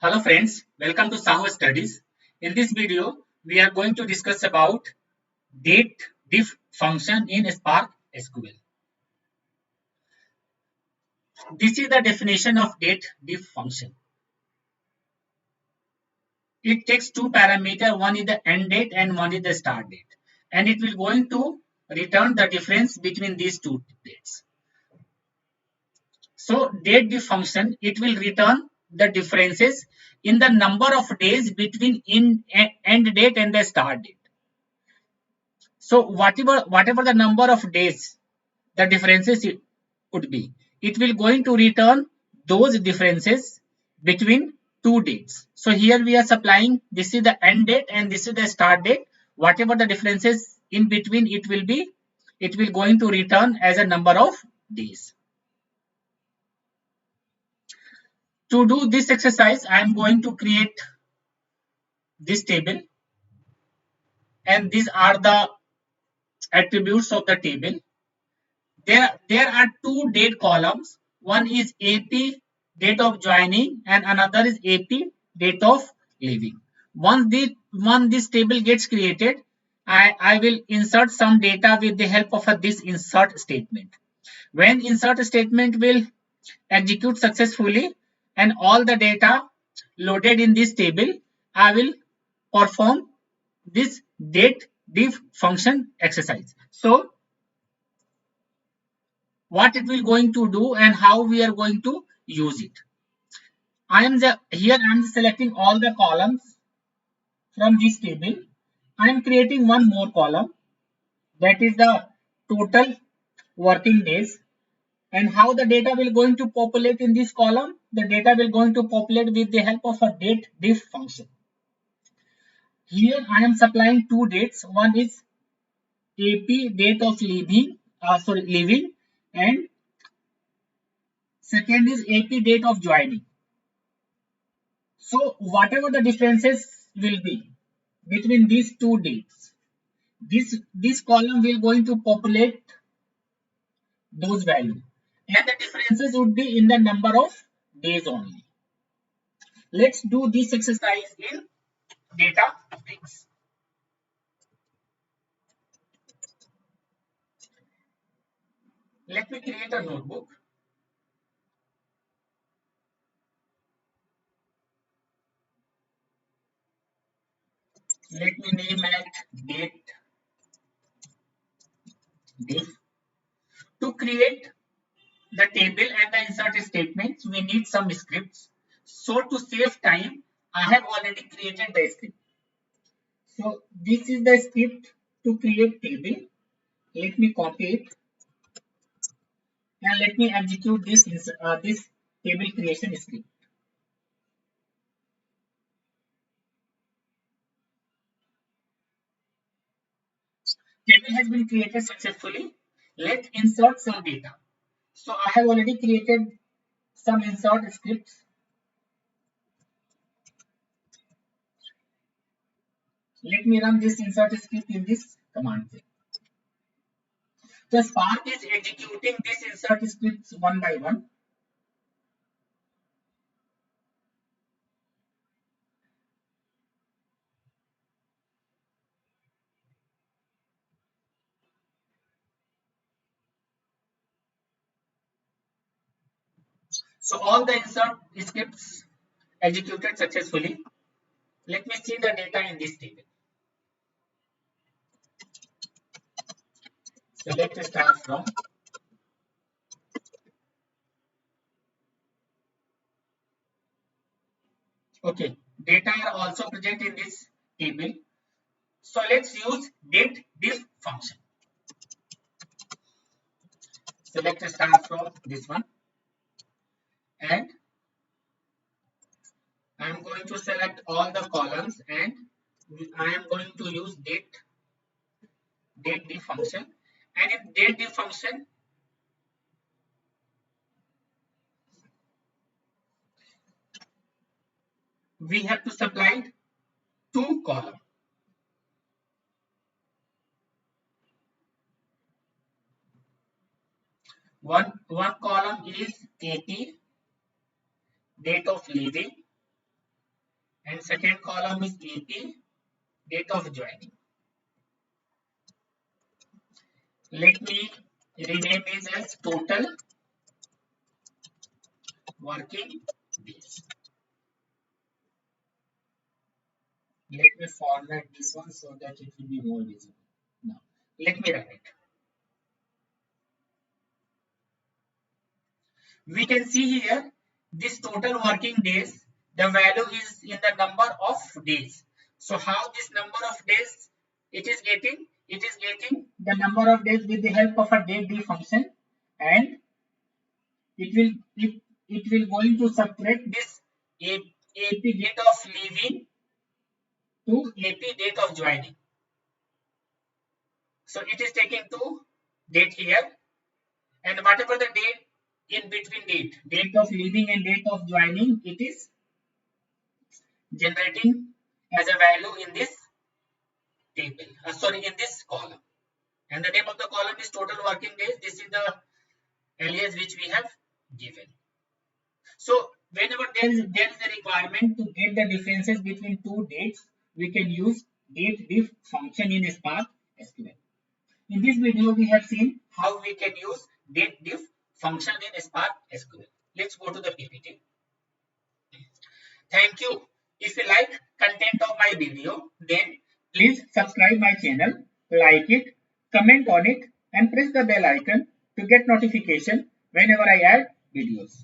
Hello friends, welcome to SahuStudies. In this video, we are going to discuss about date diff function in Spark SQL. This is the definition of date diff function. It takes two parameters, one is the end date and one is the start date. And it will going to return the difference between these two dates. So date diff function, it will return the differences in the number of days between end date and the start date. So whatever the number of days the differences would be, it will going to return those differences between two dates. So here we are supplying this is the end date and this is the start date. Whatever the differences in between, it will going to return as a number of days. To do this exercise, I am going to create this table, and these are the attributes of the table. There are two date columns. One is AP date of joining and another is AP date of leaving. Once this table gets created, I will insert some data with the help of this insert statement. When insert statement will execute successfully and all the data loaded in this table, I will perform this date diff function exercise. So what it will going to do and how we are going to use it. I am selecting all the columns from this table. I am creating one more column, that is the total working days. And how the data will going to populate in this column? The data will going to populate with the help of a date diff function. Here I am supplying two dates. One is AP date of leaving, and second is AP date of joining. So whatever the differences will be between these two dates, this column will going to populate those values, and the differences would be in the number of days only. Let's do this exercise in Databricks. Let me create a notebook. Let me name it date diff. To create the table and the insert statements, we need some scripts. So to save time, I have already created the script. So this is the script to create table. Let me copy it and let me execute this table creation script. Table has been created successfully. Let's insert some data. So I have already created some insert scripts. Let me run this insert script in this command. The Spark is executing this insert scripts one by one. So all the insert scripts executed successfully. Let me see the data in this table. So let's start from okay. Data are also present in this table. So let's use date diff function. So let's start from this one, and I am going to select all the columns, and I am going to use date diff function. And in date diff function, we have to supply two columns. One column is AP date of leaving, and second column is AP, date of joining. Let me rename this as total working days. Let me format this one so that it will be more visible. Now, let me run it. We can see here this total working days, the value is in the number of days. So how this number of days it is getting? It is getting the number of days with the help of a date function, and it will going to subtract this AP date of leaving to AP date of joining. So it is taking two date here, and whatever the date in between date of leaving and date of joining, it is generating as a value in this table, in this column. And the name of the column is total working days. This is the alias which we have given. So whenever there is a requirement to get the differences between two dates, we can use date diff function in Spark SQL. In this video, we have seen how we can use date diff function in Spark SQL. Let's go to the PPT. Thank you. If you like content of my video, then please subscribe my channel, like it, comment on it, and press the bell icon to get notification whenever I add videos.